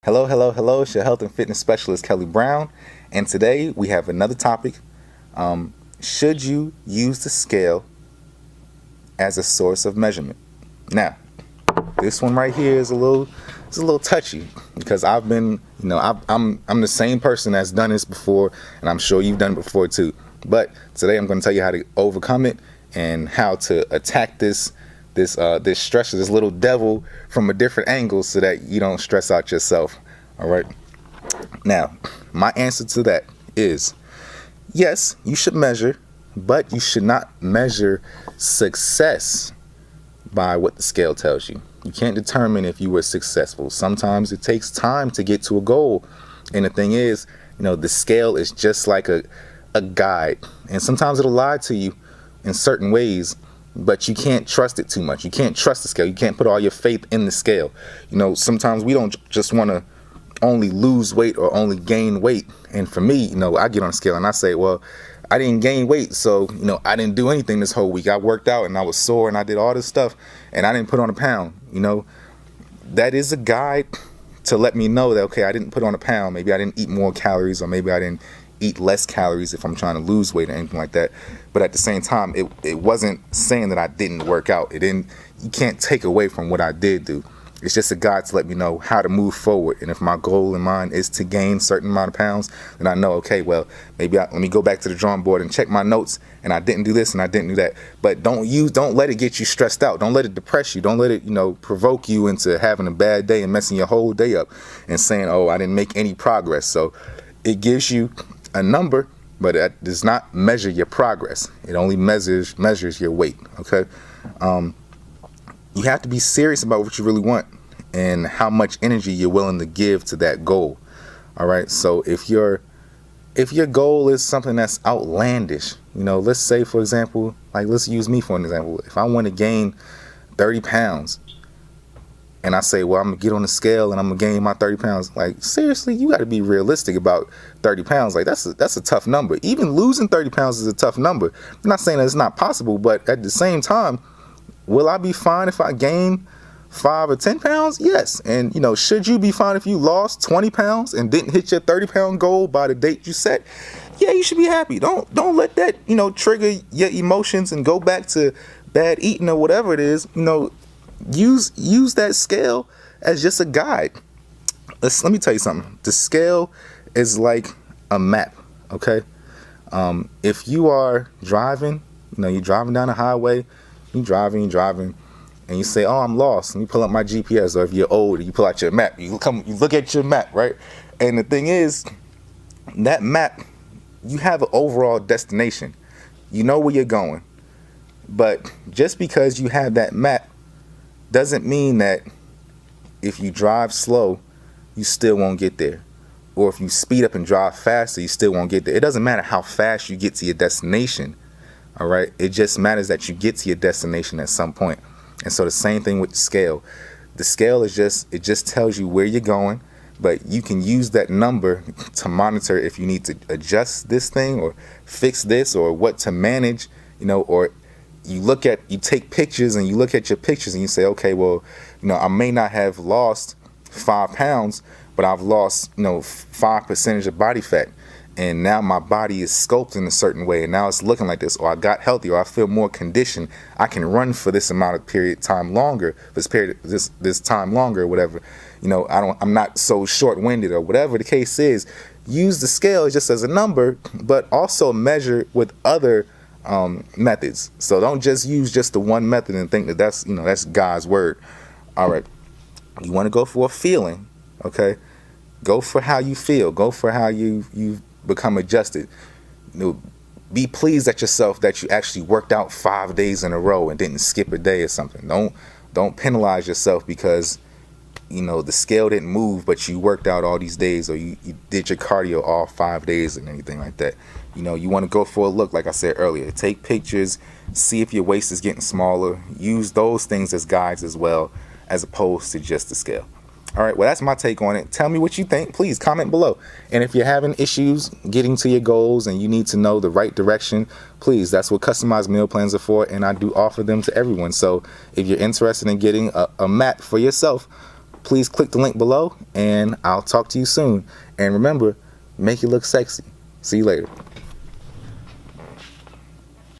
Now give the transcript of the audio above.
Hello, hello, hello. It's your health and fitness specialist, Kelly Brown. And today we have another topic. Should you use the scale as a source of measurement? Now, this one right here is a little touchy because I've been, I'm the same person that's done this before, and I'm sure you've done it before too. But today I'm going to tell you how to overcome it and how to attack this stress, this little devil, from a different angle so that you don't stress out yourself. All right. Now, my answer to that is yes, you should measure, but you should not measure success by what the scale tells you. You can't determine if you were successful. Sometimes it takes time to get to a goal. And the thing is, the scale is just like a guide. And sometimes it'll lie to you in certain ways, but you can't trust it too much. You can't trust the scale. You can't put all your faith in the scale. Sometimes we don't just want to only lose weight or only gain weight. And for me, I get on the scale and I say, well, I didn't gain weight, so I didn't do anything this whole week. I worked out and I was sore and I did all this stuff and I didn't put on a pound. That is a guide to let me know that, okay, I didn't put on a pound. Maybe I didn't eat more calories, or maybe I didn't eat less calories if I'm trying to lose weight or anything like that. But at the same time, it wasn't saying that I didn't work out. You can't take away from what I did do. It's just a guide to let me know how to move forward. And if my goal in mind is to gain a certain amount of pounds, then I know, okay, well, let me go back to the drawing board and check my notes, and I didn't do this and I didn't do that. But don't let it get you stressed out. Don't let it depress you. Don't let it, provoke you into having a bad day and messing your whole day up and saying, oh, I didn't make any progress. So it gives you a number, but it does not measure your progress. It only measures your weight. Okay. You have to be serious about what you really want and how much energy you're willing to give to that goal. All right. So if your goal is something that's outlandish, let's say, for example, let's use me for an example. If I want to gain 30 pounds and I say, well, I'm going to get on the scale and I'm going to gain my 30 pounds. Seriously, you got to be realistic about 30 pounds. That's a tough number. Even losing 30 pounds is a tough number. I'm not saying that it's not possible, but at the same time, will I be fine if I gain 5 or 10 pounds? Yes. And, should you be fine if you lost 20 pounds and didn't hit your 30-pound goal by the date you set? Yeah, you should be happy. Don't let that, trigger your emotions and go back to bad eating or whatever it is. Use that scale as just a guide. Let me tell you something. The scale is like a map, okay? If you are driving, you're driving down the highway, you're driving, and you say, oh, I'm lost. Let me pull up my GPS. Or if you're old, you pull out your map. You look at your map, right? And the thing is, that map, you have an overall destination. You know where you're going. But just because you have that map doesn't mean that if you drive slow, you still won't get there. Or if you speed up and drive faster, you still won't get there. It doesn't matter how fast you get to your destination. All right. It just matters that you get to your destination at some point. And so the same thing with the scale. The scale is just tells you where you're going, but you can use that number to monitor if you need to adjust this thing or fix this or what to manage, or you take pictures and you look at your pictures and you say, okay, well, I may not have lost 5 pounds, but I've lost, 5% of body fat. And now my body is sculpted in a certain way, and now it's looking like this, or I got healthy, or I feel more conditioned. I can run for this amount of time longer, this time longer, or whatever. I'm not so short-winded, or whatever the case is. Use the scale just as a number, but also measure with other methods. So don't just use just the one method and think that that's God's word. All right, you want to go for a feeling, okay? Go for how you feel. Go for how you become adjusted. Be pleased at yourself that you actually worked out 5 days in a row and didn't skip a day or something. Don't penalize yourself because the scale didn't move, but you worked out all these days, or you did your cardio all 5 days and anything like that. You want to go for a look, like I said earlier. Take pictures, see if your waist is getting smaller. Use those things as guides as well, as opposed to just the scale. All right, well, that's my take on it. Tell me what you think. Please comment below. And if you're having issues getting to your goals and you need to know the right direction, please, that's what customized meal plans are for, and I do offer them to everyone. So if you're interested in getting a map for yourself, please click the link below, and I'll talk to you soon. And remember, make it look sexy. See you later.